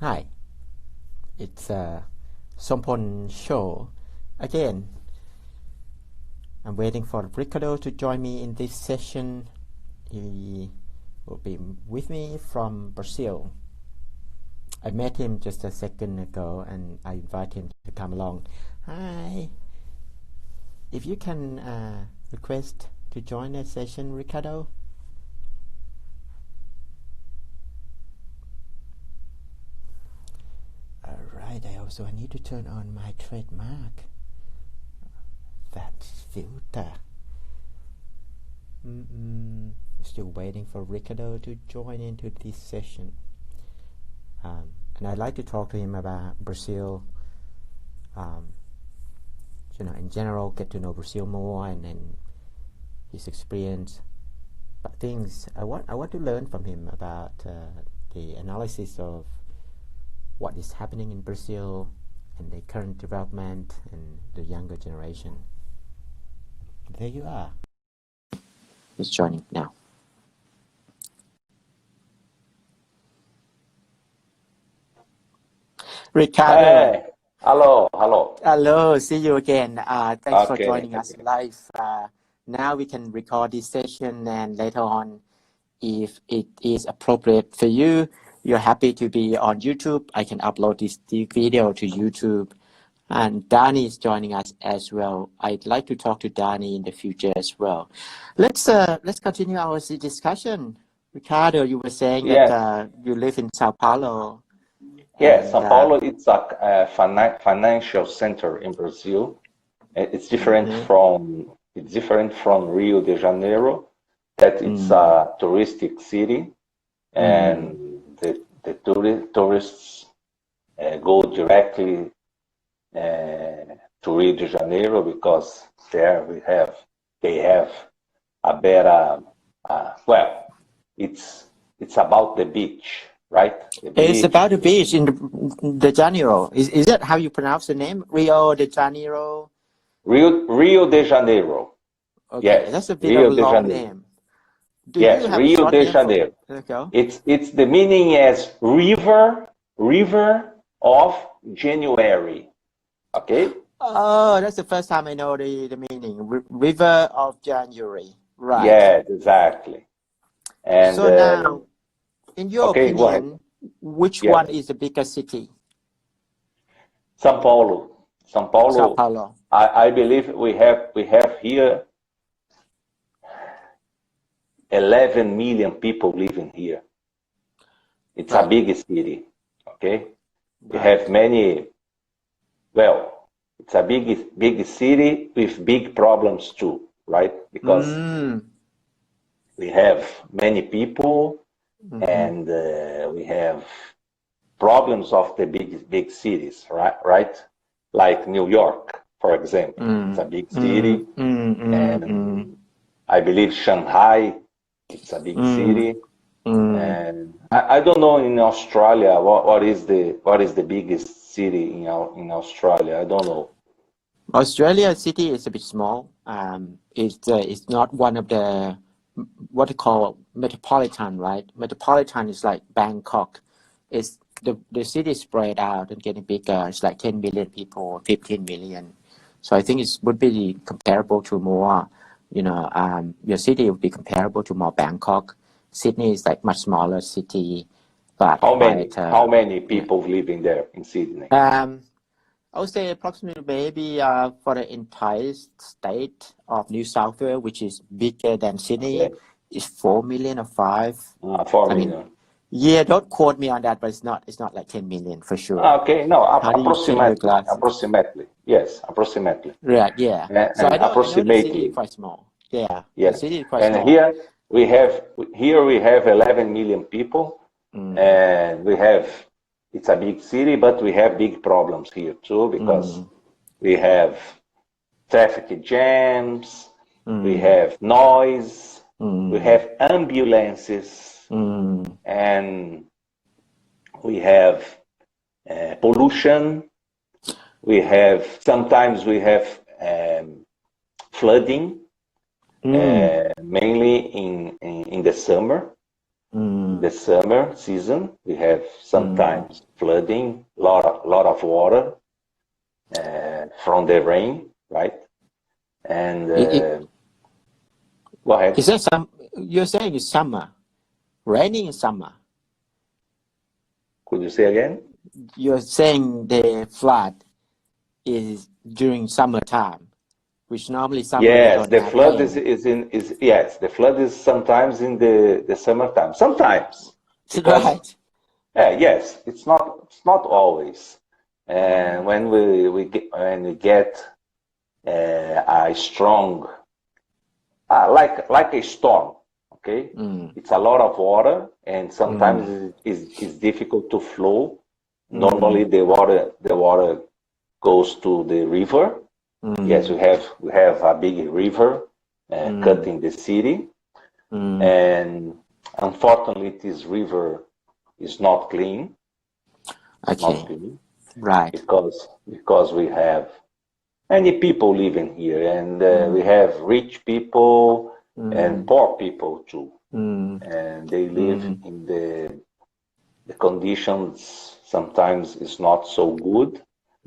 Hi, it's Sompon show again. I'm waiting for Ricado to join me in this session. He will be with me from Brazil. I met him just a second ago and I invite him to come along. Hi, if you can request to join the session, Ricado. Alright, I need to turn on my trademark. That filter. Still waiting for Ricado to join into this session. And I'd like to talk to him about Brazil. In general, get to know Brazil more and then his experience. But things I want to learn from him about the analysis of what is happening in Brazil and the current development and the younger generation. There you are. He's joining now. Ricado. Hey, hello. Hello, see you again. Thanks for Okay. joining us live. Now we can record this session, and later on, if it is appropriate for you, you're happy to be on YouTube, I can upload this video to YouTube. And Dani is joining us as well. I'd like to talk to Dani in the future as well. Let's continue our discussion. Ricado, you were saying that you live in Sao Paulo. Yes, São Paulo it's a financial center in Brazil. It's different from Rio de Janeiro, that it's a touristic city, and the tourists go directly to Rio de Janeiro because there they have a better it's about the beach, right? It's about the beach in the Janeiro. Is that how you pronounce the name? Rio de Janeiro? Rio de Janeiro. Okay, yes, that's a bit of a long name. Yes, Rio de Janeiro. It's the meaning as river of January. Okay. Oh, that's the first time I know the meaning. River of January. Right. Yeah, exactly. And so now, in your opinion, which one is the biggest city? São Paulo. São Paulo. I believe we have here 11 million people living here. It's a big city. Okay. We have many. Well, it's a big city with big problems too, right? Because we have many people, and we have problems of the big cities, right? Like New York, for example. It's a big city, and I believe Shanghai, it's a big city. And I don't know in Australia what is the biggest city in Australia. I don't know. Australia city is a bit small. It's not one of the what they call metropolitan, right? Metropolitan is like Bangkok. It's the city is spread out and getting bigger. It's like 10 million people, 15 million. So I think it would be comparable to more, your city would be comparable to more Bangkok. Sydney is like much smaller city, but how many people living there in Sydney? I would say approximately maybe for the entire state of New South Wales, which is bigger than Sydney, is 4 million or 5. 4 million. Yeah, don't quote me on that, but it's not like 10 million for sure. Okay, no, approximately. Yes, approximately. Right, yeah. So I know the city is quite small. Yeah. Yes. The city is quite small. Here we have 11 million people, and it's a big city, but we have big problems here too, because we have traffic jams, we have noise, we have ambulances, and we have pollution. Sometimes we have flooding, mainly in the summer. the summer season, we have sometimes flooding, lot of water from the rain, right? And go ahead. Is there some? You're saying it's summer, raining in summer. Could you say again? You're saying the flood is during summertime, which normally summer we Yes, don't the have flood rain. is yes, the flood is sometimes in the summertime. Sometimes because Right. yes, it's not always. And when we get a strong like a storm, okay? It's a lot of water, and sometimes it's difficult to flow. Normally, the water goes to the river. Yes, we have a big river cutting the city, and unfortunately, this river is not clean. Okay. Not clean Right. because we have many people living here, and we have rich people and poor people too, and they live in the conditions sometimes is not so good,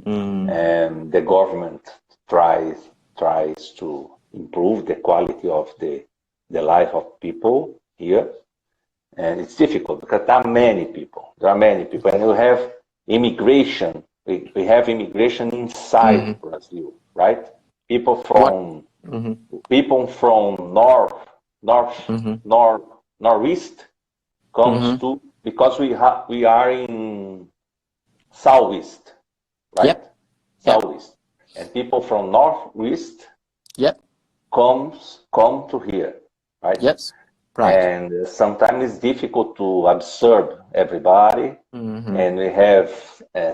and the government tries to improve the quality of the life of people here, and it's difficult because there are many people, and we have immigration. We have immigration inside Brazil, right? People from northeast comes to, because we are in southeast, right? Yep. Southeast, and people from northeast Yep. come to here, right? Yes. Right. And sometimes it's difficult to absorb everybody, and we have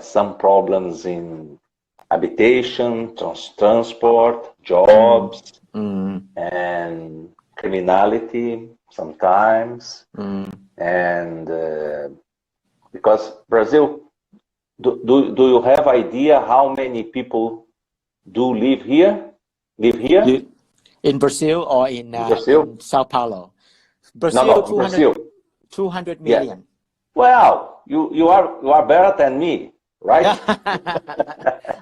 some problems in habitation, transport, jobs, and criminality sometimes. And because Brazil, do you have idea how many people do live here? In Brazil or in Sao Paulo? Brazil, No, Brazil. 200 million. Yeah. Well, you are better than me, right?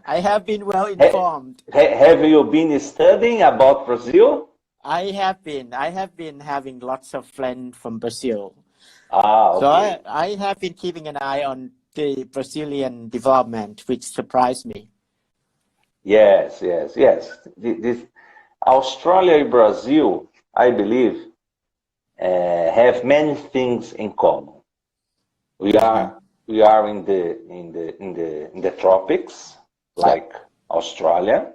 I have been well informed. Have you been studying about Brazil? I have been having lots of friends from Brazil. Okay. So I have been keeping an eye on the Brazilian development, which surprised me. Yes. This Australia and Brazil, I believe, have many things in common. We are in the tropics, like Australia,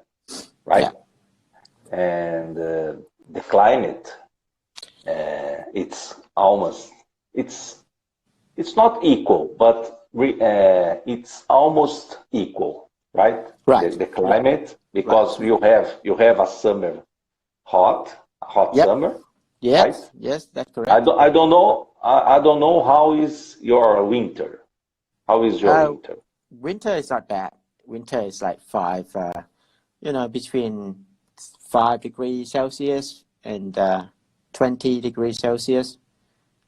right? Yeah. And the climate, it's not equal, but it's almost equal, right? Right. The climate, because you have a summer hot summer. Yes, right? Yes, that's correct. I don't know how is your winter. How is your winter? Winter is not bad. Winter is like between 5 degrees Celsius and 20 degrees Celsius.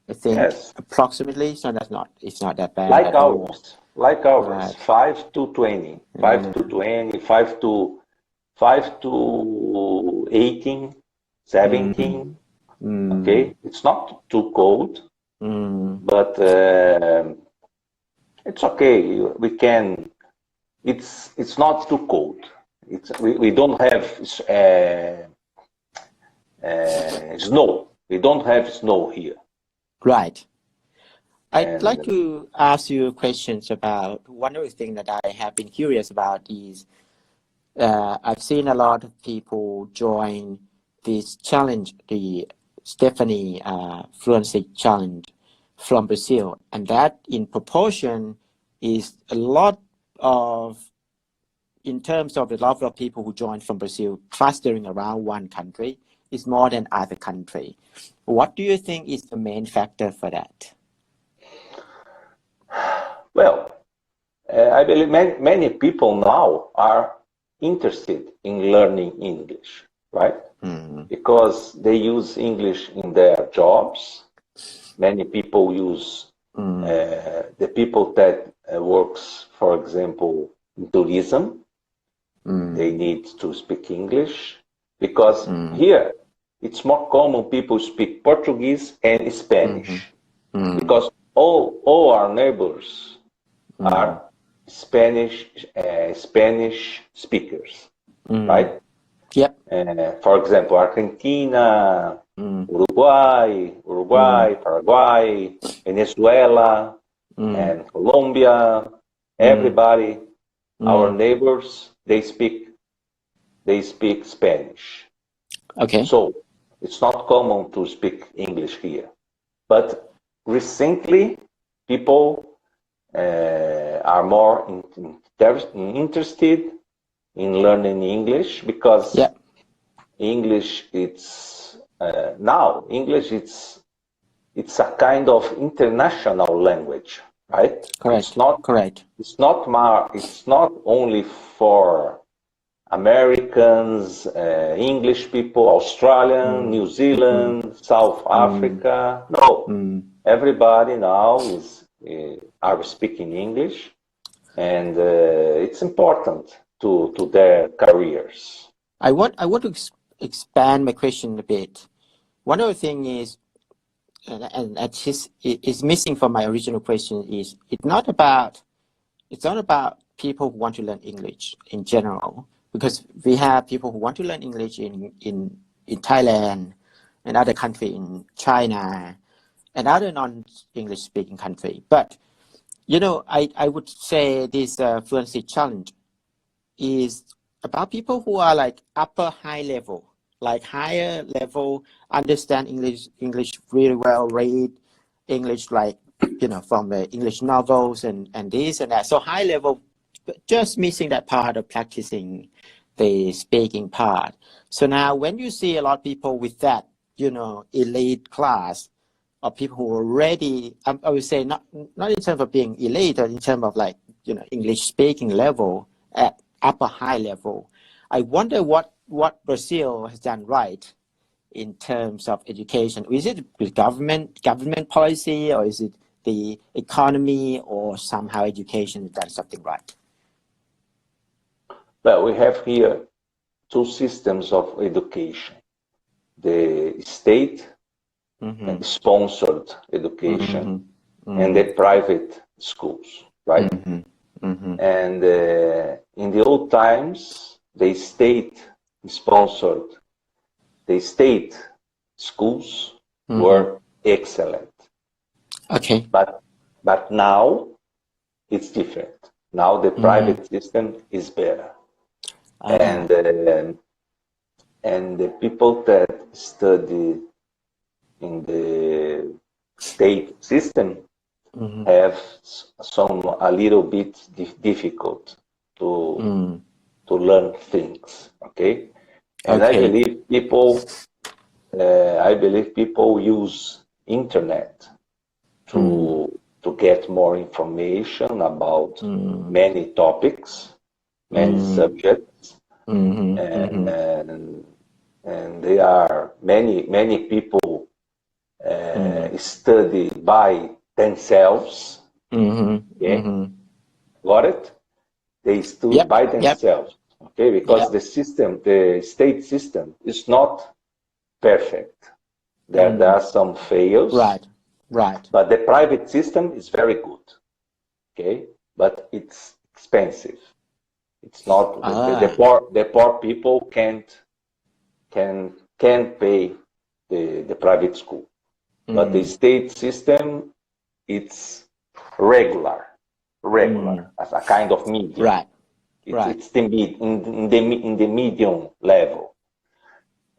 I think approximately. So it's not that bad. Like ours. Right. 5 to 20. 5 to 20, 5 to 18, 17. Okay, it's not too cold, but it's okay. We can. It's not too cold. We don't have snow. We don't have snow here. Right. I'd like to ask you questions about one of the things that I have been curious about is I've seen a lot of people join this challenge, the Stephanie Fluency Challenge from Brazil, and that in proportion is a lot of, in terms of the level of people who join from Brazil clustering around one country, is more than other country. What do you think is the main factor for that? Well, I believe many people now are interested in learning English, right? Because they use English in their jobs, many people use the people that works, for example, in tourism. They need to speak English because here it's more common people speak Portuguese and Spanish because all our neighbors are Spanish speakers, right? Yep. For example, Argentina, Uruguay, Paraguay, Venezuela, and Colombia. Everybody, our neighbors, they speak Spanish. Okay. So it's not common to speak English here. But recently, people are more interested in learning English because English it's now English it's a kind of international language, right? Correct. It's not only for Americans, English people, Australian, New Zealand, South Africa. No, everybody now are speaking English, and it's important to their careers. I want to expand my question a bit. One of the things is, and it's missing from my original question, is it's not about people who want to learn English in general, because we have people who want to learn English in Thailand and other country, in China and other non-English speaking country. But I would say this fluency challenge is about people who are like upper high level, like higher level, understand English really well, read English like from the English novels and this and that. So high level, just missing that part of practicing the speaking part. So now when you see a lot of people with that elite class of people who already, I would say not in terms of being elite, but in terms of like English speaking level at upper high level, I wonder what Brazil has done right in terms of education. Is it the government policy, or is it the economy, or somehow education has done something right? Well, we have here two systems of education: the state sponsored education and the private schools, right? And in the old times, the state schools were excellent. Okay. But now it's different. Now the private system is better. And the people that study in the state system have a little bit difficult to learn things. Okay, and I believe people use internet to get more information about many topics, many subjects, and there are many people study by themselves. Got it? They study by themselves. Okay, because the state system is not perfect. There are some fails. Right. But the private system is very good. Okay, but it's expensive. It's not the poor people can't pay the private school. But the state system, it's regular as a kind of medium. Right. It's in the medium level.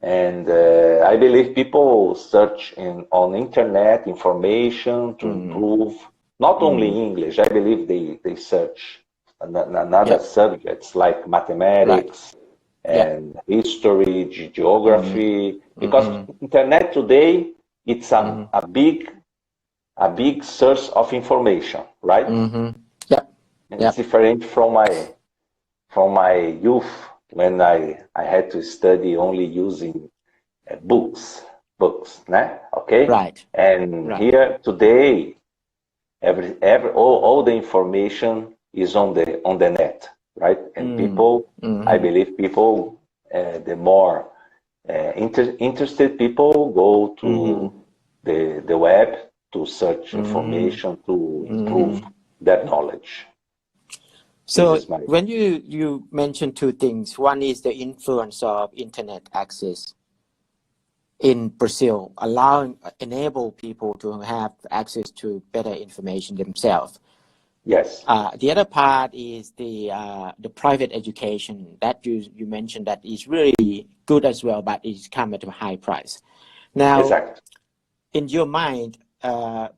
And I believe people search on internet information to improve not only English. I believe they search another subjects like mathematics and history, geography, because internet today it's a big source of information, right? And it's different from my youth, when I had to study only using books, né? Okay, Right. and Right. here today, all the information is on the net, right? And people, I Mm-hmm. believe people, the more interested people go to Mm-hmm. the web to search Mm-hmm. information to improve Mm-hmm. their knowledge. This So is my when you mentioned two things, one is the influence of internet access in Brazil, enable people to have access to better information themselves. yes, The other part is the private education that you mentioned that is really good as well, but it's come at a high price. Now, exactly. in your mind,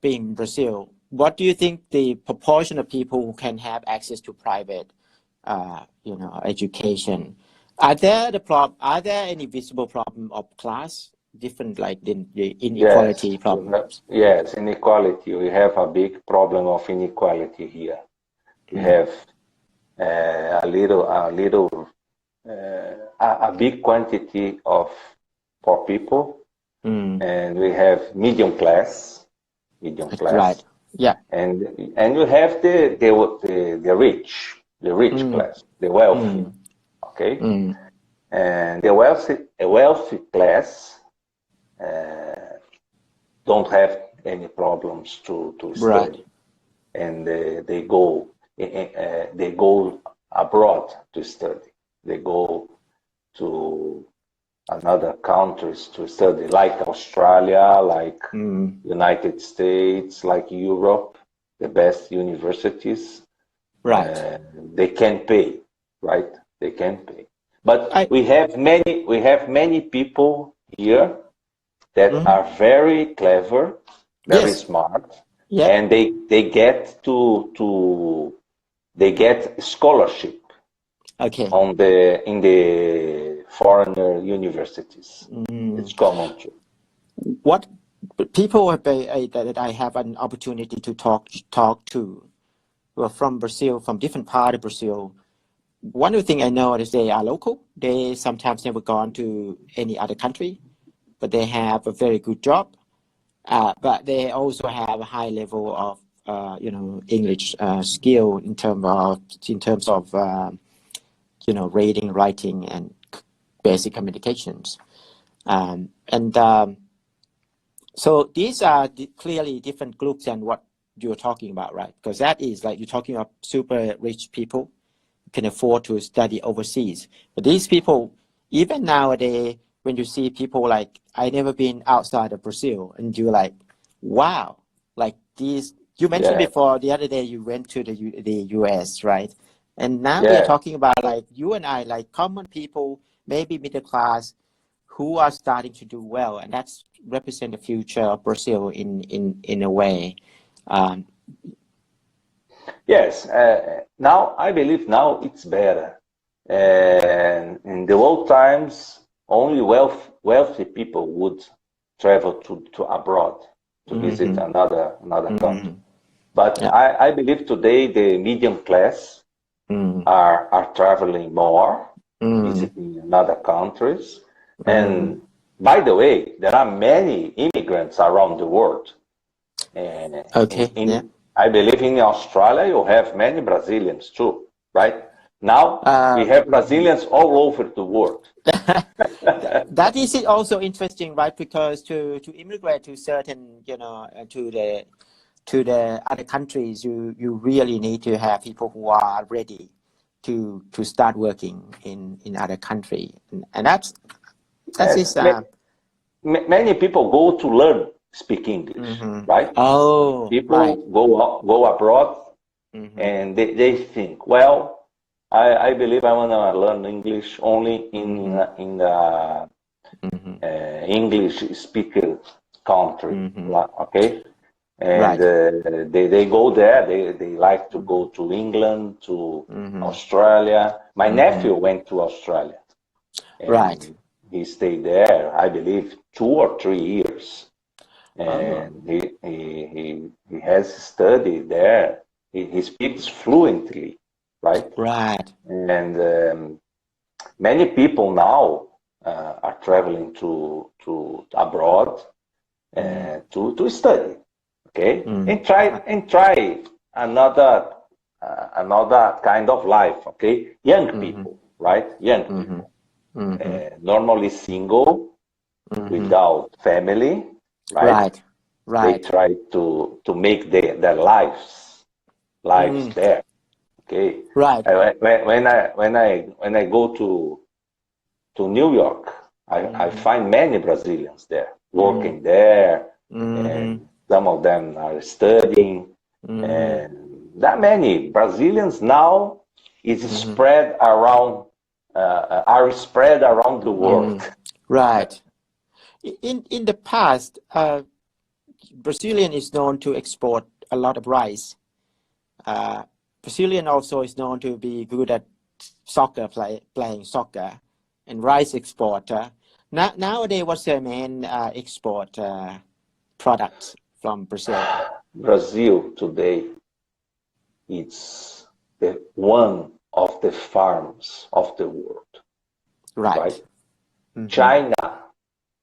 being in Brazil, what do you think the proportion of people who can have access to private, education? Are there any visible problem of class, different like the Yes, inequality problems? yes, inequality. We have a big problem of inequality here. We Mm. have a big quantity of poor people, Mm. and we have medium That's right. class, Yeah. and you have the rich Mm. class, the wealthy. Mm. Okay, Mm. and the wealthy class don't have any problems to Right. study, and they go abroad to study. They go to another countries to study, like Australia, like Mm. United States, like Europe, the best universities. Right. They can pay, right? They can pay. But I. we have many people here that Mm. are very clever, very Yes. smart, Yeah. and they get scholarship Okay. in the foreigner universities. Mm. It's common too. What people that I have an opportunity to talk to who are from Brazil, from different part of Brazil. One of the things I know is they are local. They sometimes never gone to any other country, but they have a very good job. But they also have a high level of English skill in terms of reading, writing, and basic communications. And So these are clearly different groups than what you're talking about, right? Because that is like you're talking about super rich people who can afford to study overseas. But these people, even nowadays, when you see people like, I never been outside of Brazil, and you're like, wow, like these, you mentioned Yeah, before the other day you went to the US, right? And now we are yeah. talking about like you and I, like common people, maybe middle class, who are starting to do well, and that's represent the future of Brazil in a way. Um, Yes. Now I believe now it's better. And in the old times, only wealthy people would travel to abroad to visit mm-hmm, another country. mm-hmm, But yeah, I believe today the medium class mm, are traveling more, mm, visiting another countries. mm. And by the way, there are many immigrants around the world. And Okay, yeah. I believe in Australia you have many Brazilians too, right? Now we have Mhm. Brazilians all over the world. That is also interesting, right? Because to immigrate to certain, to the other countries, you really need to have people who are ready to start working in other country, and that Yes, is many people go to learn speak English, mm-hmm. right? Oh, People right. go abroad Mm-hmm. and they think, well, I believe I want to learn English only Mm-hmm. in the Mm-hmm. English speaker country, Mm-hmm. okay? And Right. they go there. They like to go to England, to Mm-hmm. Australia. My Mm-hmm. nephew went to Australia Right. and he stayed there, I believe, 2 or 3 years. Oh, And he has studied there. He speaks fluently, right? right. And many people now are traveling to abroad, to study, okay, and try another another kind of life, okay. Young people, right? Young people, normally single, without family, right? Right. They Right. try to make their lives there, okay. Right. When I go to New York, I find many Brazilians there working there, and some of them are studying, and that many Brazilians now is spread around are spread around the world. Right. In the past, Brazilian is known to export a lot of rice. Brazilian also is known to be good at soccer, playing soccer, and rice exporter. Nowadays, what's the main export products from Brazil? Brazil today is one of the farms of the world, right? Right.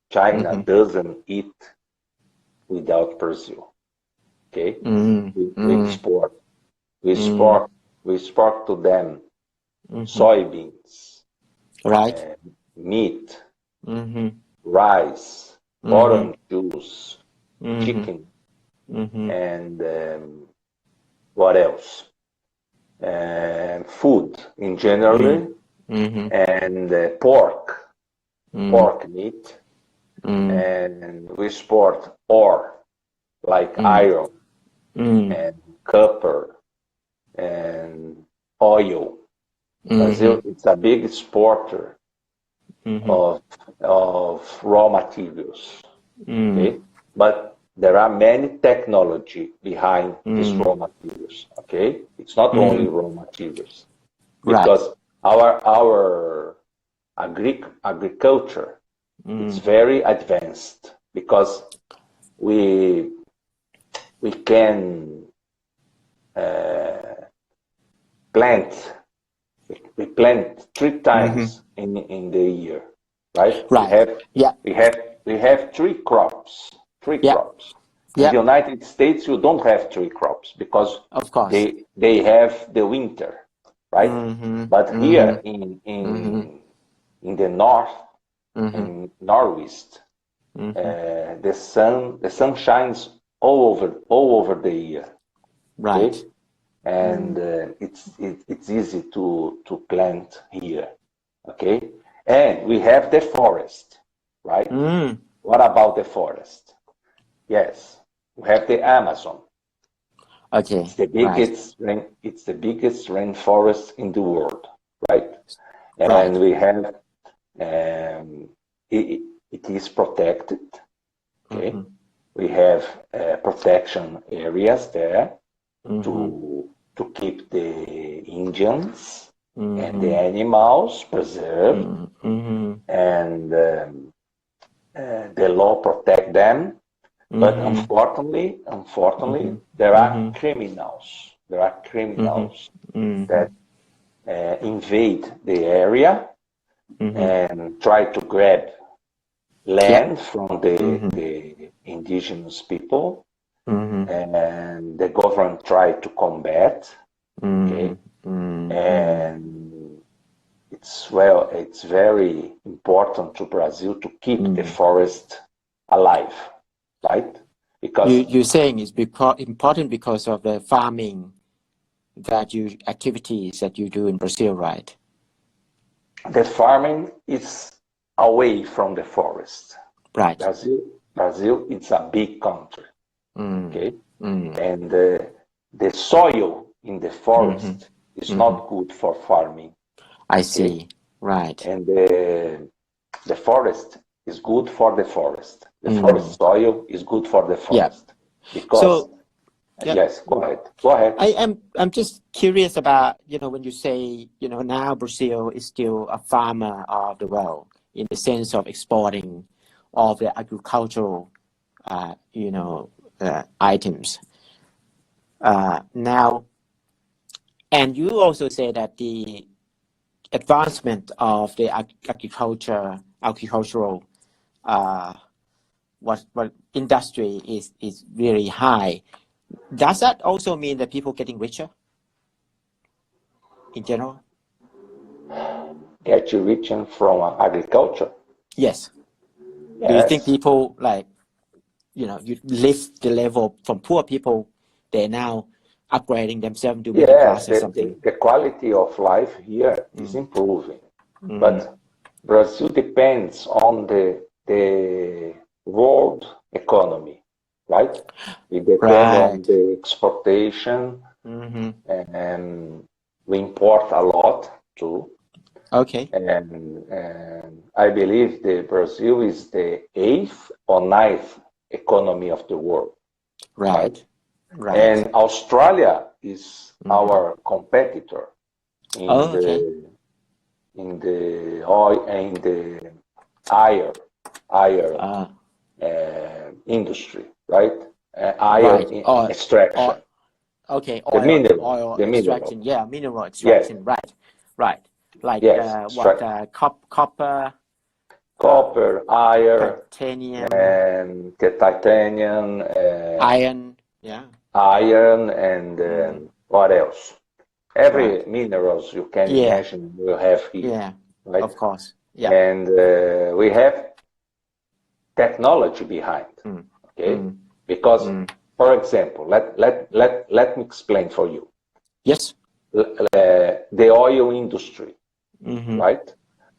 China doesn't eat without Brazil. Okay, we export, we export to them soybeans, Right. meat, rice, orange juice, chicken, and what else? Food in general, and pork meat, and we export ore like iron and copper and oil. Brazil is a big exporter of raw materials. Okay, but there are many technology behind these raw materials. Okay, it's not only raw materials, because our agriculture is very advanced, because we can plant we plant 3 times in the year, right? Right. We have three crops. In the United States, you don't have three crops because of course they have the winter, right? But here in the north, in northeast, the sun shines all over the year. Right. Okay? And it's easy to plant here. Okay, and we have the forest, right? What about the forest? Yes, we have the Amazon. Okay. It's the biggest it's the biggest rainforest in the world, right? And we have it is protected. Okay, we have protection areas there to keep the Indians and the animals preserved, and the law protect them. But unfortunately, there are criminals. There are criminals that invade the area and try to grab land from the indigenous people, and the government try to combat. Okay, and it's very important to Brazil to keep the forest alive, right? Because you're saying it's important because of the farming activities that you do in Brazil, right? the farming is away from the forest. Right. Brazil is a big country. Okay, and the soil in the forest is not good for farming. I see. Right. And the forest is good for the forest. The forest soil is good for the forest. Because yes, go ahead. I'm just curious about, when you say, now Brazil is still a farmer of the world in the sense of exporting all the agricultural, items. Now, and you also say that the advancement of the agricultural what industry is really high. Does that also mean that people getting richer in general? Get you reaching from agriculture? Yes. Yes. Do you think people like, you lift the level from poor people, they're now upgrading themselves to middle class or something? The quality of life here is improving. But Brazil depends on the world economy, right? We depend on the exportation, and we import a lot too. Okay. And I believe Brazil is the 8th or 9th economy of the world. Right. And Australia is our competitor in the oil and the iron industry, right? Iron extraction. Okay, the oil extraction. mineral. Yeah, mineral extraction. Yes. Right. Like copper. Copper, iron, titanium, and the titanium, iron. Yeah. Iron, and what else? Every minerals you can imagine we have here. Yeah, right? Of course. Yeah. And we have technology behind. Okay, because for example, let me explain for you. Yes. The oil industry, right?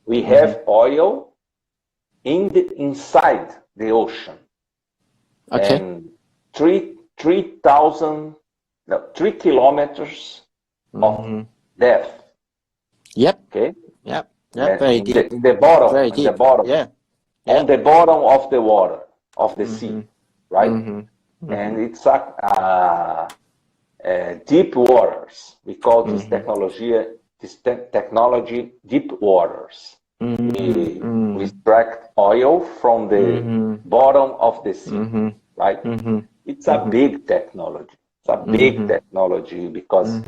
We have oil inside the ocean, and 3 kilometers of depth. Yep. Okay. Yep. Yep. Very deep. In the bottom. Very deep. In the bottom. Yeah. On the bottom of the water, of the sea, right? And it's deep waters. We call this technology deep waters. We extract oil from the bottom of the sea, right? It's a big technology. It's a big technology because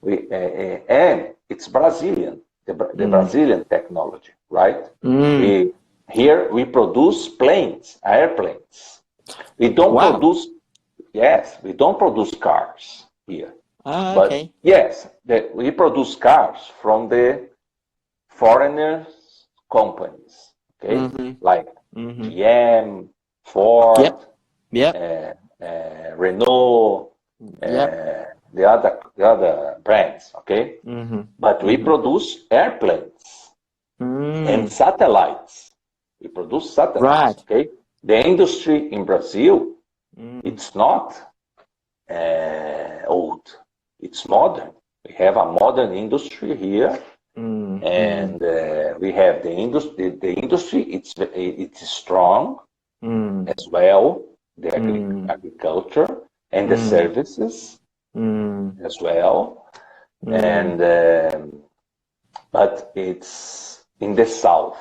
and it's Brazilian, the Brazilian technology, right? Here we produce airplanes. We don't produce, we don't produce cars here. But yes, we produce cars from the foreigners companies, okay? Like GM, Ford, Renault, the other brands, okay? But we produce airplanes and satellites. We produce satellites, okay? The industry in Brazil, it's not old. It's modern. We have a modern industry here, and we have the industry. The industry, it's strong as well. The agriculture and the services as well, and but it's in the south.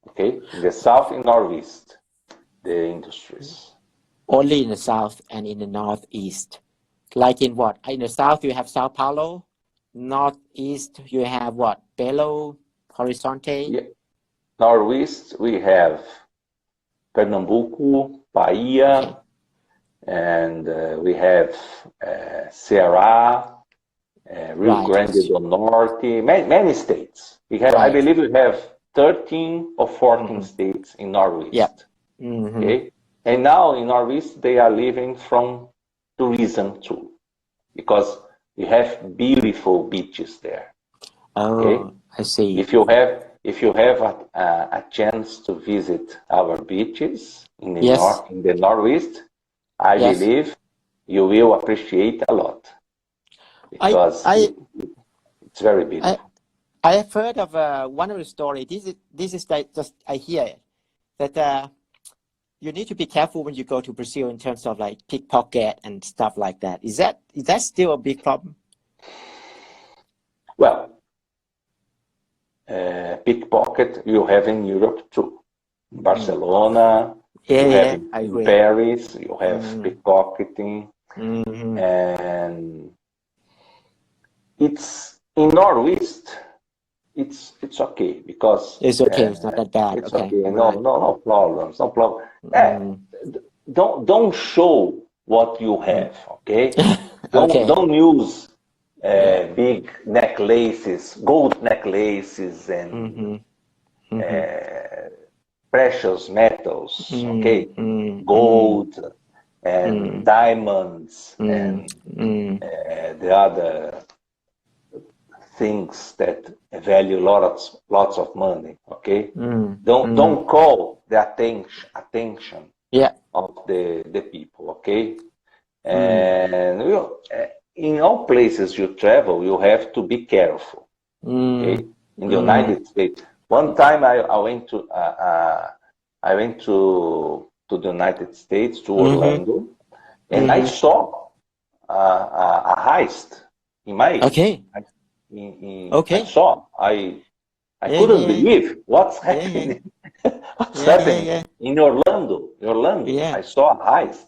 Okay, in the south and northeast, the industries. Only in the south and in the northeast. Like in what? In the south, you have Sao Paulo. Northeast, you have what? Belo Horizonte. Yeah. Northeast, we have Pernambuco, Bahia, and we have Ceará, Rio Grande do Norte, many states. We have, I believe, we have 13 or 14 states in Northeast. Okay, and now in Northeast they are living from tourism too, because we have beautiful beaches there. Oh, I see. If you have a chance to visit our beaches in the Northeast, I believe you will appreciate a lot, because it's very beautiful. I have heard of one of the story. This is like just I hear it, that you need to be careful when you go to Brazil in terms of like pickpocket and stuff like that. Is that still a big problem? Well, pickpocket you have in Europe too. Barcelona, you have in Paris, you have pickpocketing, and it's in Northeast. It's okay because it's okay. It's not that bad. It's okay. No problems. No problem. Mm. Don't show what you have, okay? Okay. Don't use Yeah. big necklaces, gold necklaces, and Mm-hmm. Mm-hmm. precious metals, Mm, okay? mm, mm, Gold and mm, diamonds mm, and mm, the other things that value lots of money, okay? mm, Don't mm. call the attention Yeah. of the people, okay? Mm, And in all places you travel, you have to be careful, okay? mm, In the mm, United States, one time I went to the United States, to mm-hmm, Orlando, and I mm-hmm. saw a heist in my Okay. I Okay. saw. I Yeah, couldn't yeah, yeah, believe what's yeah, yeah, happening. What's yeah, yeah, happening yeah, in Orlando? Orlando. yeah. I saw a heist,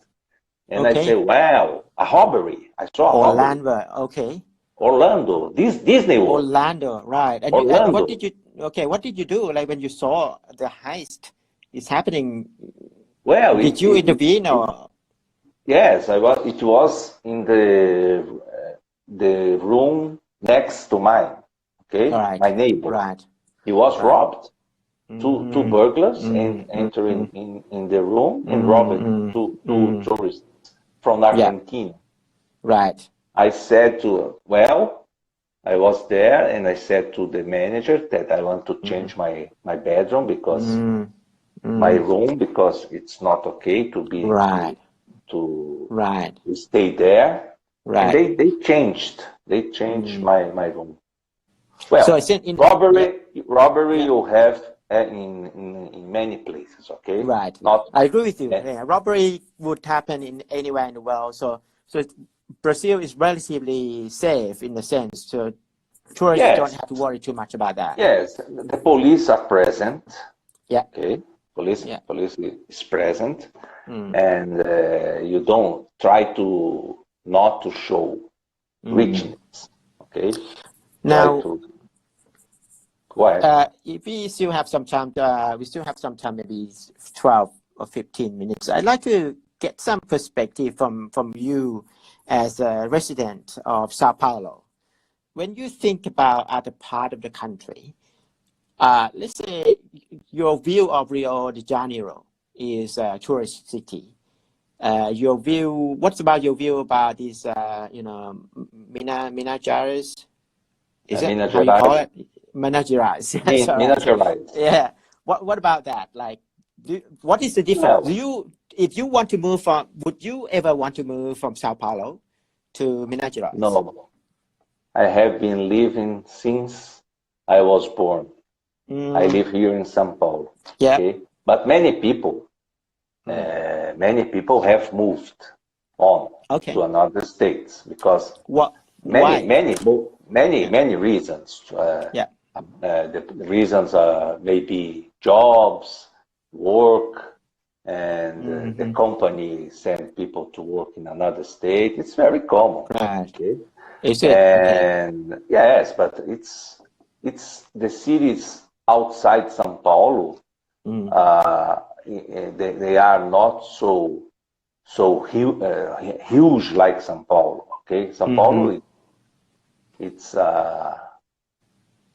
and I say, Okay. "Wow, a robbery!" I saw a robbery. Orlando. Okay. Orlando, this Disney World. Orlando. Right. And what Orlando. did you? Okay. What did you do? Like when you saw the heist is happening, Well, did you intervene or? yes, I was. It was in the room next to mine. All Okay, right. my neighbor. Right. He was Right. robbed. Two Mm, burglars and mm, mm, entering mm, in the room and robbed mm, two mm. tourists from Yeah. Argentina. Right. I said I was there and I said to the manager that I want to Mm, change my bedroom because mm, my mm. room because it's not okay to be Right. to Right. stay there. And Right. they changed Mm. my room. So Well, it's yeah. robbery Yeah. you have in many places, okay? Right. Not I agree with you. eh, Yeah. Robbery would happen in anywhere in the world. So Brazil is relatively safe in the sense. So tourists don't yes, have to worry too much about that. yes. The police are present, Yeah. okay? Yeah. Police is present, Mm. and you don't try to not to show Mm. richness, okay? Try Now, to go ahead. if we still have some time, we still have some time, maybe 12 or 15 minutes. I'd like to get some perspective from you as a resident of Sao Paulo. When you think about other part of the country, let's say your view of Rio de Janeiro is a tourist city. Your view, what's about your view about this, Minas Gerais? Is it Minas how you call Gerais, it? Minas Gerais. Yes, all Minas right. Gerais. Yeah. What about that? Like, what is the difference? Well, If you want to move from, would you ever want to move from Sao Paulo to Minas Gerais? no, I have been living since I was born. I Mm, live here in São Paulo, yeah. okay? But Mm, many people have moved on to okay. another states because What? many, Why? many, many, Yeah. many reasons. Yeah. The reasons are maybe jobs, work, and the Mm-hmm. company send people to work in another state. It's very common. Right. Okay, Is it okay? and yes, but it's the cities outside São Paulo. Mm, They are not huge like São Paulo. Okay, São mm-hmm. Paulo it's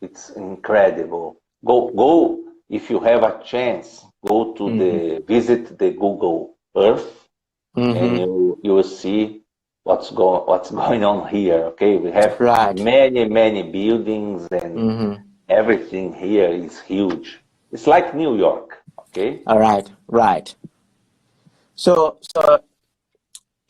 it's incredible. Go if you have a chance. Go to Mm-hmm. visit the Google Earth, and Mm-hmm. you will see what's going on here. Okay, we have Right. many buildings and Mm-hmm. everything here is huge. It's like New York. Okay. All right. Right. So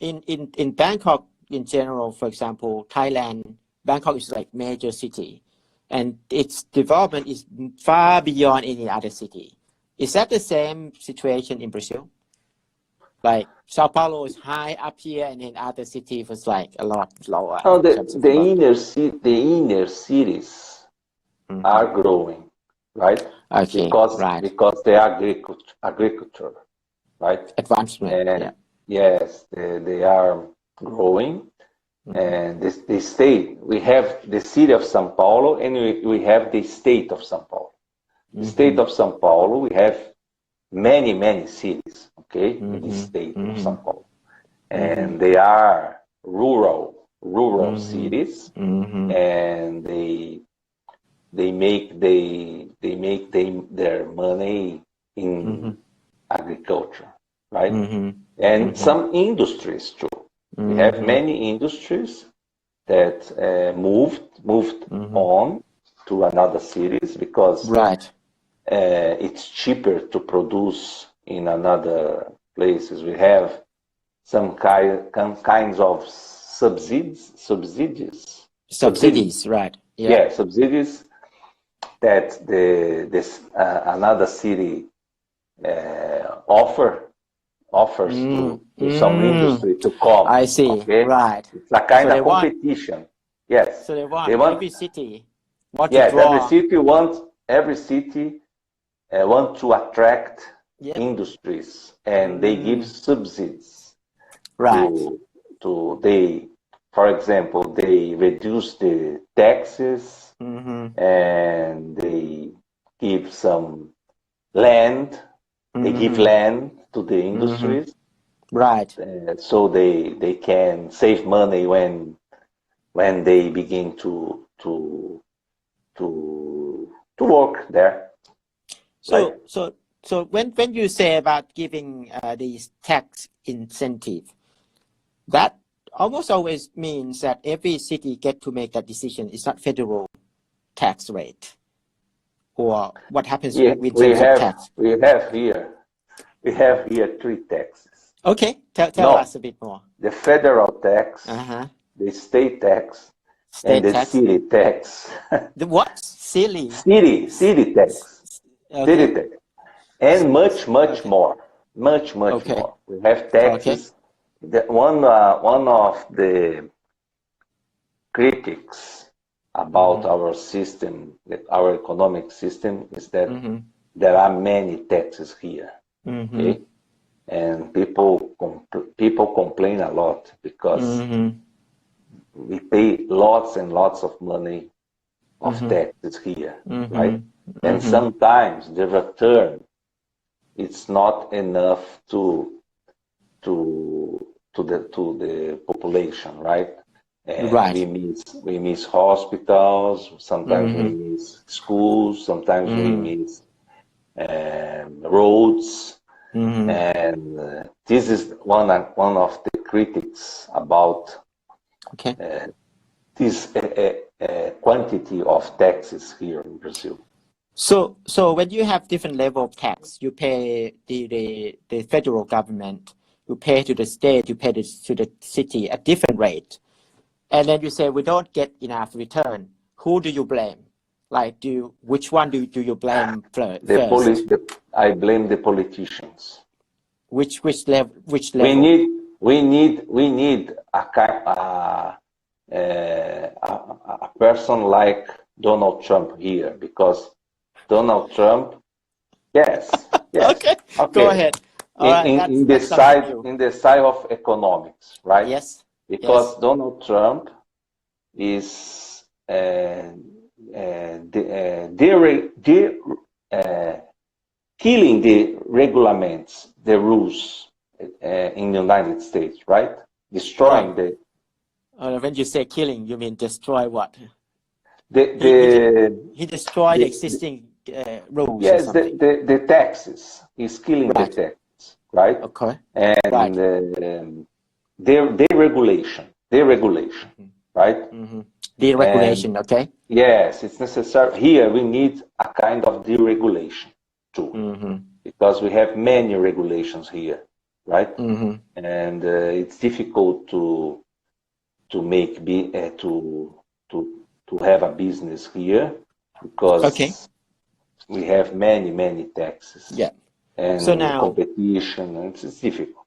in Bangkok in general, for example, Thailand, Bangkok is like major city, and its development is far beyond any other city. Is that the same situation in Brazil? Like Sao Paulo is high up here, and in other cities was like a lot lower Now in terms of development. the inner cities are Mm-hmm. growing, right? Okay, right. Because they are agriculture, right? Advancement, yeah. And yes, they are growing. Mm-hmm. And the state, we have the city of São Paulo and we have the state of São Paulo. The Mm-hmm. state of São Paulo, we have many cities, okay, in the state of São Paulo. And they are rural cities, and they make their money in agriculture, right? And some industries too. We have many industries that moved on to another cities because it's cheaper to produce in another places. We have some kinds of subsidies, right? Yeah, subsidies that this another city offers to some industry to come. I see. Okay, Right. it's a kind So of competition. Yes. So they want every city to Yes, draw. every city want to attract industries, and they give subsidies. Right. To they, for example, they reduce the taxes, and they give some land. They give land to the industries, right? So they can save money when they begin to work there. So right? So when you say about giving these tax incentive, that almost always means that every city get to make that decision. It's not federal tax rate, or what happens with terms of tax. We have here three taxes. Okay, tell us a bit more. The federal tax, the state tax, and the city tax. The what? City tax. Okay. City tax. And much more. Much more. We have taxes. One of the critics about our system, our economic system, is that there are many taxes here. Okay? And people complain a lot because we pay lots and lots of money of taxes here, right? And sometimes the return it's not enough to the population, right? And we miss hospitals, sometimes we miss schools, sometimes we miss roads, and this is one of the critics about this quantity of taxes here in Brazil. So when you have different level of tax, you pay the federal government, you pay to the state, you pay to the city at different rate, and then you say we don't get enough return. Who do you blame? Like, which one do you blame first? I blame the politicians. Which level? We need a person like Donald Trump here, because Donald Trump, yes. Okay, go ahead. In the side of economics, right? Yes. Because Donald Trump is killing the regulations, the rules in the United States, right? Destroying the. When you say killing, you mean destroy what? He destroyed the existing rules. Yes, the taxes. He's killing the taxes, right? Okay. And deregulation, right? Deregulation, okay. Yes, it's necessary. Here we need a kind of deregulation too, because we have many regulations here, right? And it's difficult to have a business here because we have many taxes. Yeah. And so now, competition, and it's difficult.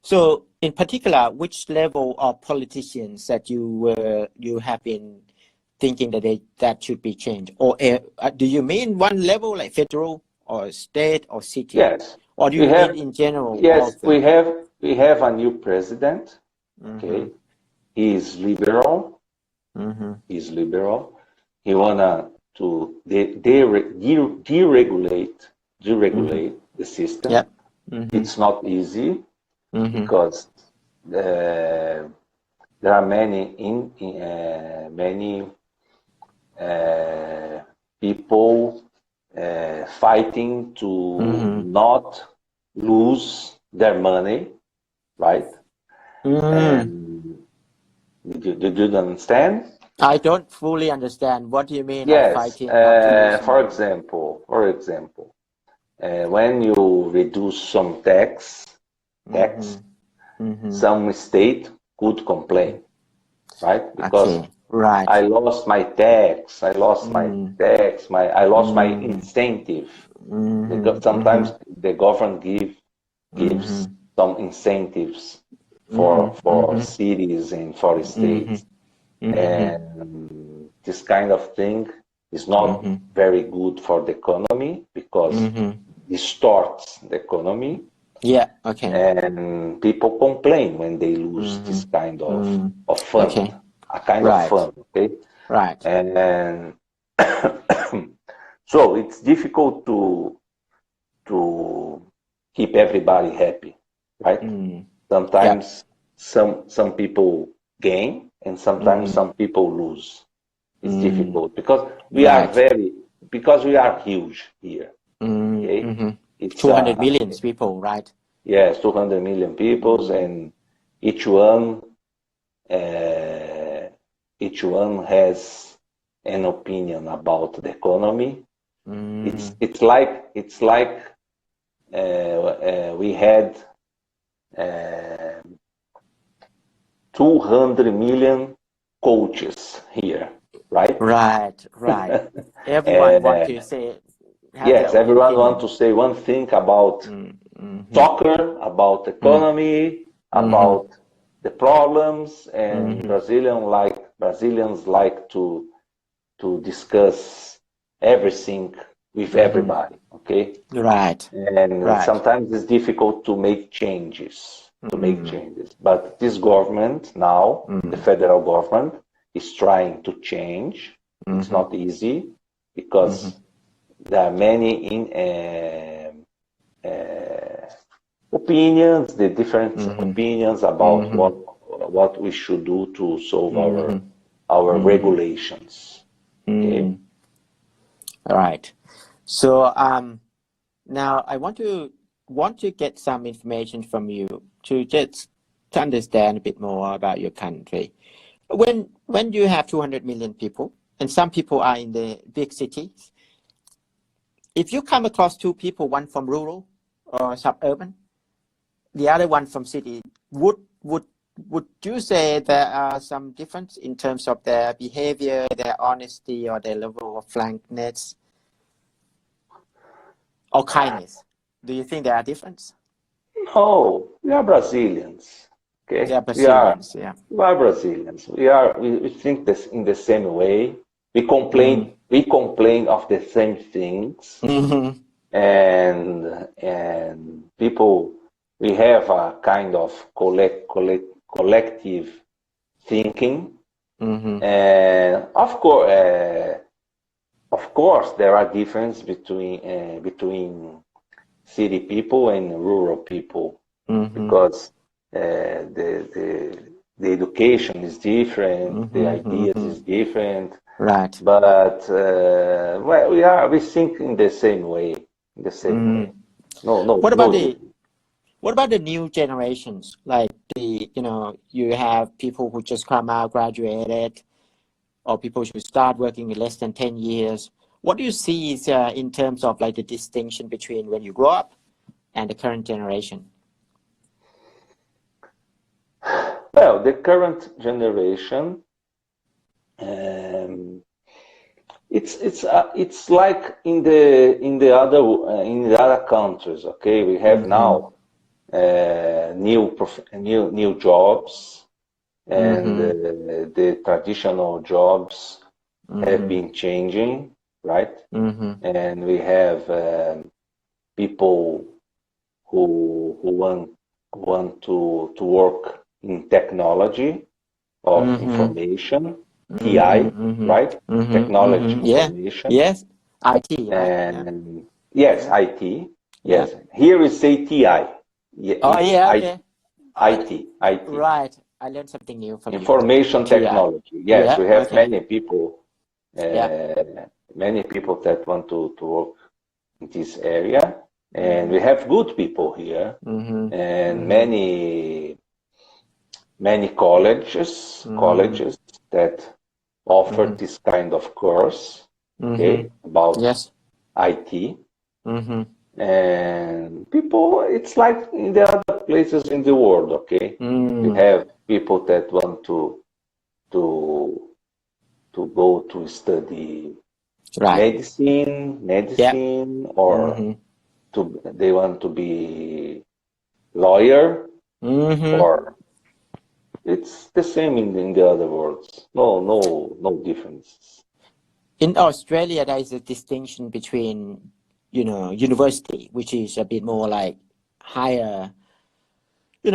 So, in particular, which level of politicians that you have been thinking that should be changed, or do you mean one level like federal or state or city? Yes. Or do you mean in general? Yes, we have a new president. Okay, he is liberal. He's liberal. He wanna to deregulate the system. Yeah. Mm-hmm. It's not easy Mm-hmm. because there are many people fighting to Mm-hmm. not lose their money, right? Mm. And did you understand? I don't fully understand. What do you mean, like Yes. fighting not to lose For money? example, when you reduce some tax, Mm-hmm. Mm-hmm. some state could complain, right? Because Okay. Right. I lost my tax, I lost my Mm. tax, I lost my Mm. incentive. Mm-hmm. Mm-hmm. Sometimes the government gives Mm-hmm. some incentives Mm-hmm. for Mm-hmm. cities and for Mm-hmm. states, Mm-hmm. and this kind of thing is not Mm-hmm. very good for the economy because Mm-hmm. distorts the economy, Yeah. Okay. and people complain when they lose Mm-hmm. this kind Mm. of fund, Okay. a kind of Right. fund, okay? Right. And so it's difficult to keep everybody happy, right? Mm. Yeah. Sometimes some people gain and sometimes Mm-hmm. some people lose. It's Mm. difficult because Right. we are huge here. Okay, Mm-hmm. it's 200 million people, right? yes, 200 million people, Mm. and each one uh, each one has an opinion about the economy. Mm. It's like we had uh, 200 million coaches here, right? Right. Right. Everyone want uh, to say have their yes, own everyone wants opinion. to say one thing about Mm. Mm-hmm. soccer, about Mm. economy, Mm-hmm. about the problems, and Mm-hmm. Brazilians like to discuss everything with Mm-hmm. everybody. Okay, Right. and Right. sometimes it's difficult to make changes. Mm. But this government now, the Mm. federal government, is trying to change. It's Mm-hmm. not easy Mm-hmm. because there are many opinions, the different Mm-hmm. opinions about Mm-hmm. what we should do to solve Mm-hmm. our Mm-hmm. regulations. Okay. Mm. Right. So now I want to get some information from you to just to understand a bit more about your country. When you have 200 million people and some people are in the big cities, if you come across two people, one from rural or suburban, the other one from city, would would you say there are some difference in terms of their behavior, their honesty, or their level of frankness or kindness? Do you think there are difference? No, we are Brazilians. They Okay, are Brazilians, yeah. we are Brazilians. We think this in the same way. Mm. We complain of the same things, Mm-hmm. and people, we have a kind of collective thinking, Mm-hmm. and of course, there are differences between city people and rural people Mm-hmm. because the education is different, the Mm-hmm. ideas Mm-hmm. is different, Right. but well, we think in the same way, in the same Mm. way. No, no, What about no. the new generations? Like you have people who just come out, graduated, or people who start working in less than 10 years. What do you see is in terms of like the distinction between when you grow up and the current generation? Well, the current generation, um, it's like in the other countries. Okay, we have Mm-hmm. now new jobs, and Mm-hmm. the traditional jobs have Mm-hmm. been changing, right? Mm-hmm. And we have people who want to work in technology of Mm-hmm. information, Mm-hmm. TI, Mm-hmm. right? Mm-hmm. Technology Mm-hmm. Yeah. information, Yes. IT, right? Yeah. and yes, IT. Yes. Here we say TI. Yeah, Oh, yeah, okay. IT. Right. I learned something new from you. Information TI. technology. Yes, Yeah, we have okay. many people that want to work in this area, and we have good people here, and many colleges that offer this kind of course, okay, about Yes. IT. And people, it's like in the other places in the world, okay? You have people that want to go to study Right. medicine, or they want to be lawyer, or it's the same in the other worlds. No difference. In Australia, there is a distinction between, university, which is a bit more like higher,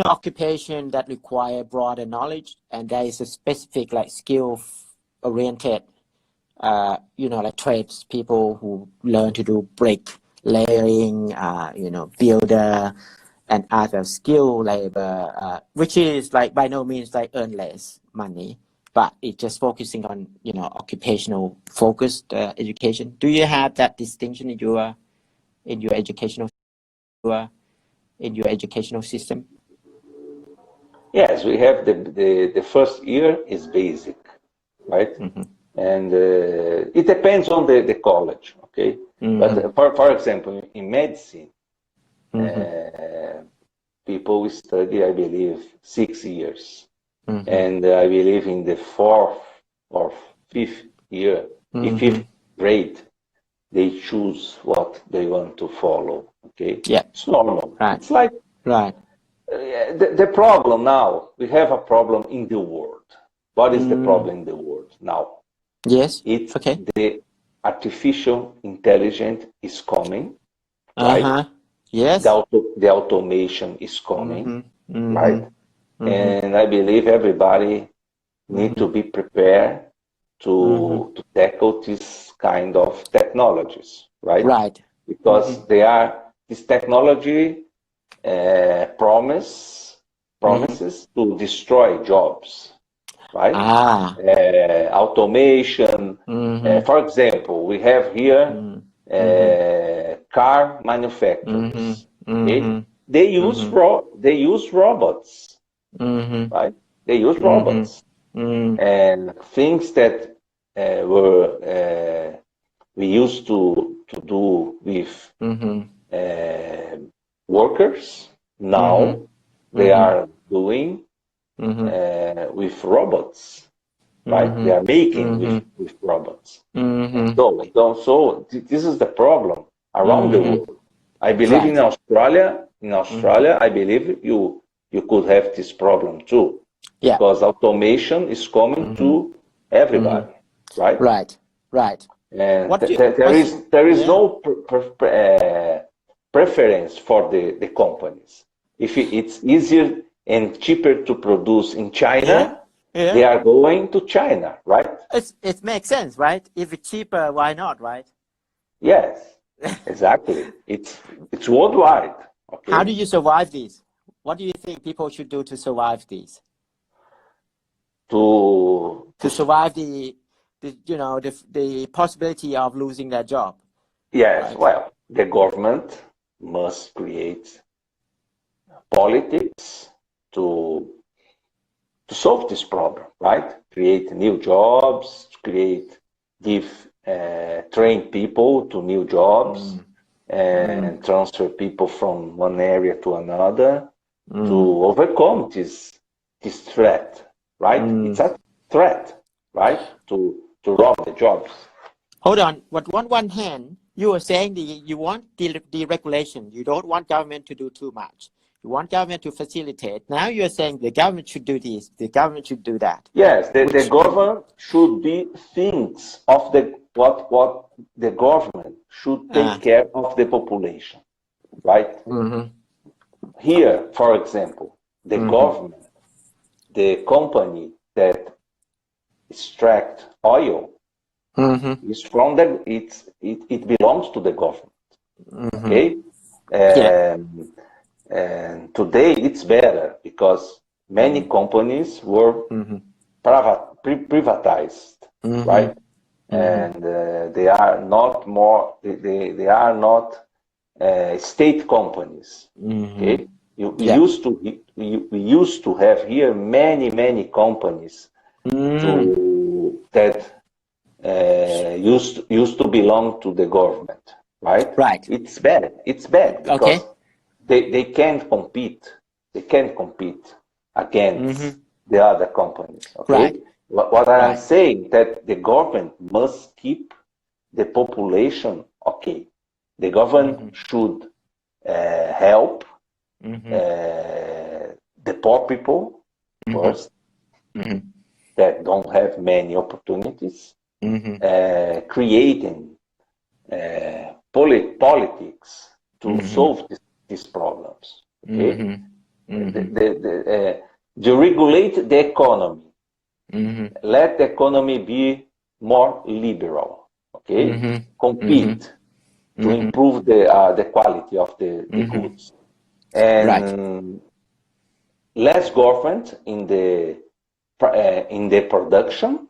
occupation that require broader knowledge, and there is a specific like skill oriented, like trades, people who learn to do brick layering, builder and other skill labor, which is like by no means like earn less money, but it's just focusing on, occupational focused education. Do you have that distinction in your educational system? Yes, we have the first year is basic, right? And it depends on the college, okay? But for example, in medicine, people study, I believe, 6 years. And I believe in the fourth or fifth year, fifth grade, they choose what they want to follow, okay? Yeah. It's normal. Right. It's like Right. the problem now, we have a problem in the world. What is the problem in the world now? Yes. It's okay. the artificial intelligence is coming, right? Yes. The automation is coming, right? And I believe everybody need to be prepared to tackle this kind of technologies, right? Right. Because this technology promises to destroy jobs, right? Automation. For example, we have here car manufacturers. Okay? They use robots, right? They use robots, and things that we used to do with workers. Now they are doing with robots, right? They are making with robots. So this is the problem around the world. I believe in Australia. In Australia, I believe you could have this problem too, because automation is coming to everybody, right? Right. And there is no preference for the companies. If it's easier and cheaper to produce in China, they are going to China, right? It makes sense, right? If it's cheaper, why not, right? Yes, exactly. It's worldwide. Okay. How do you survive these? What do you think people should do to survive these? To survive the possibility of losing their job. Yes, right? Well, the government must create politics to solve this problem, right? Create new jobs, train people to new jobs, and transfer people from one area to another to overcome this threat, right? It's a threat, right? To rob the jobs. Hold on. But on one hand, you are saying you want deregulation. You don't want government to do too much. You want government to facilitate. Now you're saying the government should do this. The government should do that. Yes, the government should be things of what the government should take care of the population, right? Here, for example, the government, the company that extract oil is from it belongs to the government. Okay, Yeah. And today it's better because many companies were Mm-hmm. privatized, Mm-hmm. right? Mm-hmm. And they are not more, they are not state companies. Mm-hmm. Okay, we Yeah. used to we used to have here many companies Mm. to that used to belong to the government, right? Right. It's bad. It's bad because Okay. they can't compete. They can't compete against Mm-hmm. the other companies. Right. Okay, what I am Right. saying that the government must keep the population okay. The government Mm-hmm. should help Mm-hmm. the poor people Mm-hmm. first Mm-hmm. that don't have many opportunities, Mm-hmm. creating politics to Mm-hmm. solve these problems. Okay, Mm-hmm. Mm-hmm. deregulate the economy, Mm-hmm. let the economy be more liberal. Okay, Mm-hmm. Mm-hmm. compete to Mm-hmm. improve the quality of the Mm-hmm. goods Right. and less government in the production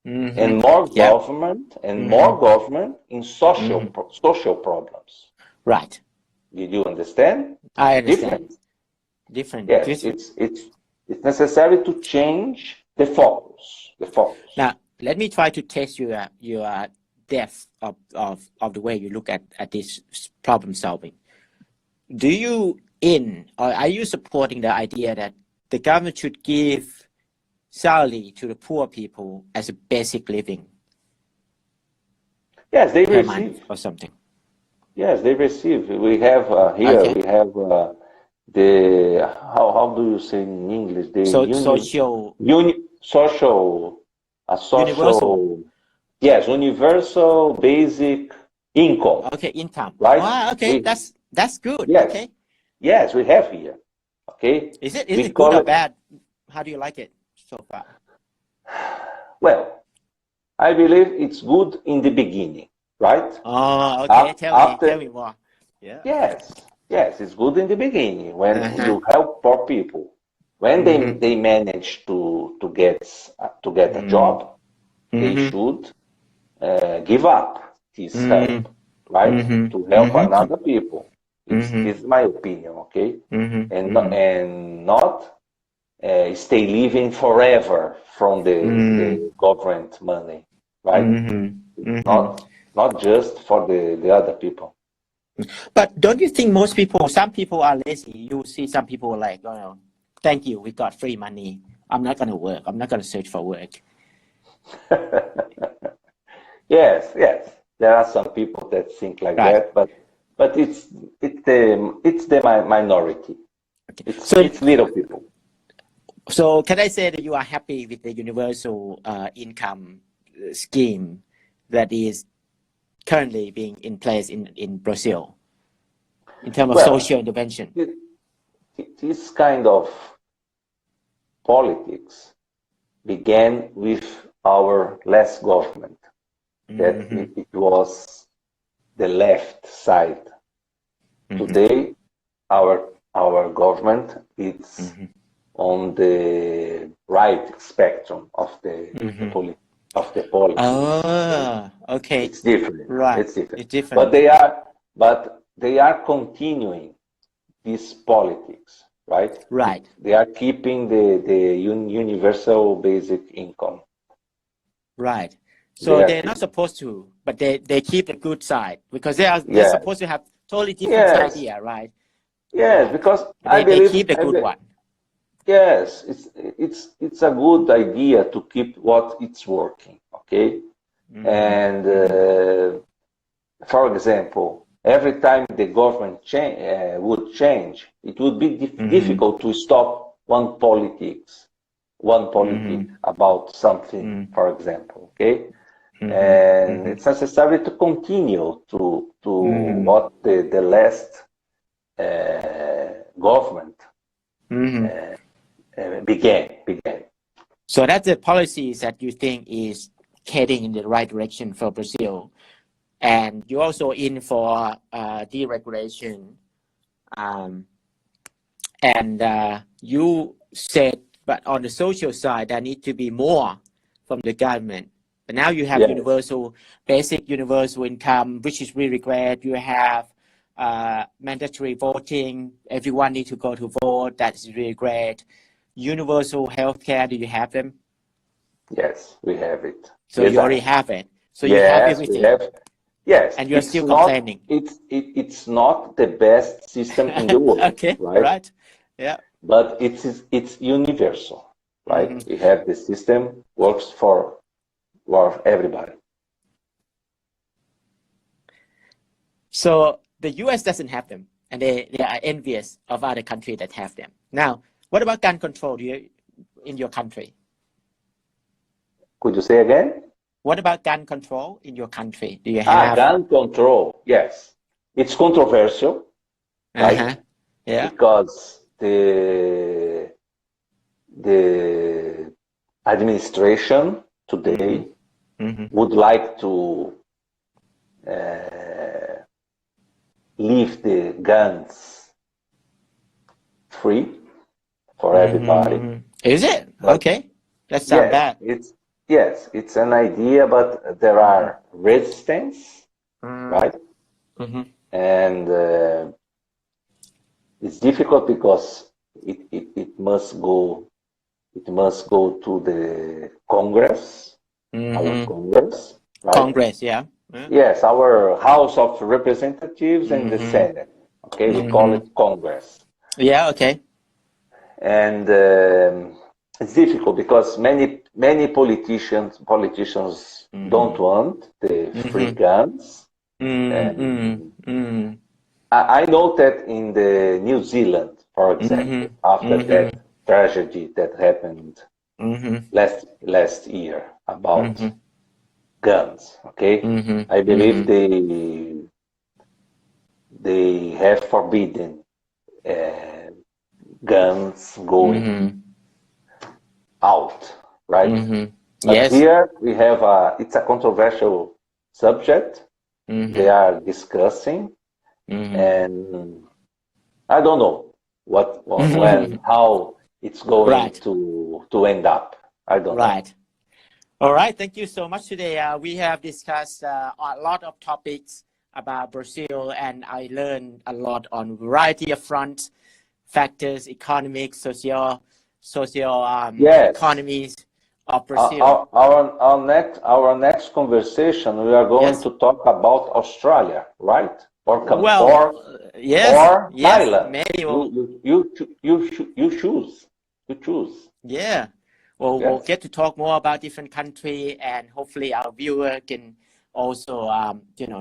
Mm-hmm. and more Yeah. government and Mm-hmm. more government in Mm-hmm. social problems. Right. Did you understand I the understand. difference? Different. Yes, Different. it's necessary to change the focus. The focus. Now, let me try to test your depth of the way you look at this problem solving. Do you or are you supporting the idea that the government should give salary to the poor people as a basic living Yes, they per month receive. or something? Yes, they receive. We have here. Okay. We have the how do you say in English? The So social social a universal. social yes universal basic income, Okay, income. right? Oh, okay, We that's good. yes Okay. yes we have here. Okay, Is we it good call or it bad? How do you like it so far? well. I believe it's good in the beginning, right? Oh, okay. Tell After me more. Yeah. yes, yes, it's good in the beginning when Uh-huh. you help poor people. When Mm-hmm. they manage to get a Mm-hmm. job, they Mm-hmm. should give up this Mm-hmm. help, right? Mm-hmm. To help Mm-hmm. another people. It's Mm-hmm. this is my opinion, okay? Mm-hmm. And not stay living forever from Mm-hmm. the government money, right? Mm-hmm. It's Mm-hmm. not just for the other people. But don't you think some people are lazy? You see some people like, oh, no, thank you, we got free money. I'm not going to work. I'm not going to search for work. Yes, yes. There are some people that think like Right. that, but it's the minority. Okay. It's little people. So can I say that you are happy with the universal income scheme that is currently being in place in Brazil in terms of Well, social intervention? it, this kind of politics began with our last government. That Mm-hmm. it was the left side. Mm-hmm. Today, our government is Mm-hmm. on the right spectrum Mm-hmm. of the politics. Okay? Oh, okay. It's different. Right. It's different. It's But different. they are continuing this politics, right? Right. They are keeping the universal basic income. Right. They So are they're not keeping. supposed to, but they keep the good side because they're Yeah. supposed to have totally different Yes. idea, right? Yes. Right. Because But they keep the good one. yes, it's a good idea to keep what it's working. Okay. Mm-hmm. And Mm-hmm. for example, every time the government would change, it would be Mm-hmm. difficult to stop one politic Mm-hmm. about something, Mm-hmm. for example. Okay, Mm-hmm. and Mm-hmm. it's necessary to continue to Mm-hmm. what the last government Mm-hmm. uh, began. So that's the policies that you think is heading in the right direction for Brazil, and you're also in for deregulation Um, and you said, but on the social side, there need to be more from the government. But now you have Yes. universal, basic universal income, which is really great. You have mandatory voting. Everyone needs to go to vote. That's really great. Universal healthcare, do you have them? Yes, we have it. So you already have it. So you have Yes, we everything. have. Yes, And you're still complaining. It's not the best system in the world, Okay, right? Yeah. But it's universal, right? Mm-hmm. We have the system works for everybody. So the US doesn't have them, and they are envious of other countries that have them. Now, what about gun control in your country? Could you say again? What about gun control in your country? Do you have gun control? Yes, it's controversial, right? Yeah. Because the administration today would like to leave the guns free for everybody. Is it? But, okay. That sounds bad. It's an idea, but there are resistance, right? And it's difficult because it must go to the Congress, our Congress, right? Congress, yeah. Yes, our House of Representatives and the Senate. Okay, we call it Congress. Yeah, okay. And it's difficult because many politicians don't want the free guns. I know that in the New Zealand, for example, after that tragedy that happened last year about guns, okay, I believe they have forbidden guns going out, right? But yes. Here we have it's a controversial subject. They are discussing, and I don't know when, how it's going to end up. I don't know. All right. Thank you so much today. We have discussed a lot of topics about Brazil, and I learned a lot on variety of fronts, factors, economic, social economies of Brazil. Our next conversation, we are going to talk about Australia, right? Or Thailand. Maybe you choose. Yeah. Well, we'll get to talk more about different countries, and hopefully our viewer can also,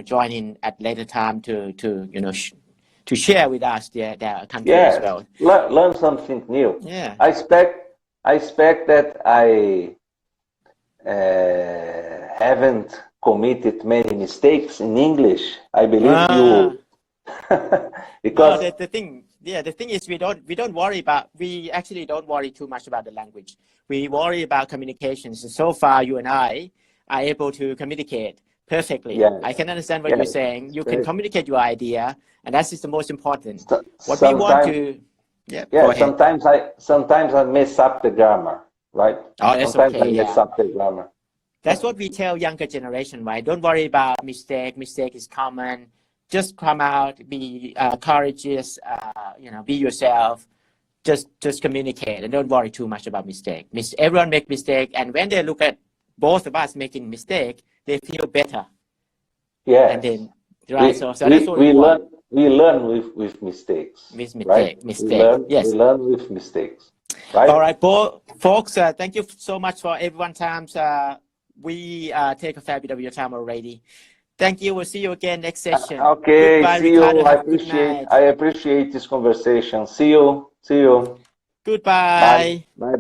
join in at later time to to share with us their country as well. Learn something new. Yeah. I expect that I haven't committed many mistakes in English. I believe you. Because the thing is we actually don't worry too much about the language. We worry about communications. So far, you and I are able to communicate perfectly. Yes. I can understand what you're saying. You can communicate your idea, and that is the most important. Sometimes I mess up the grammar, right? Oh, that's sometimes okay. I mess up the grammar. That's what we tell younger generation, right? Don't worry about mistake. Mistake is common. Just come out, be courageous, be yourself. Just communicate and don't worry too much about mistake. Everyone make mistake, and when they look at both of us making mistake, they feel better. Yes. And then so that's what we want. We learn with mistakes. With right? mistake. We learn with mistakes. Right? All right, folks. Thank you so much for everyone's time. We take a fair bit of your time already. Thank you. We'll see you again next session. Okay. Goodbye, see Ricado. you. I appreciate this conversation. See you. Goodbye. Bye.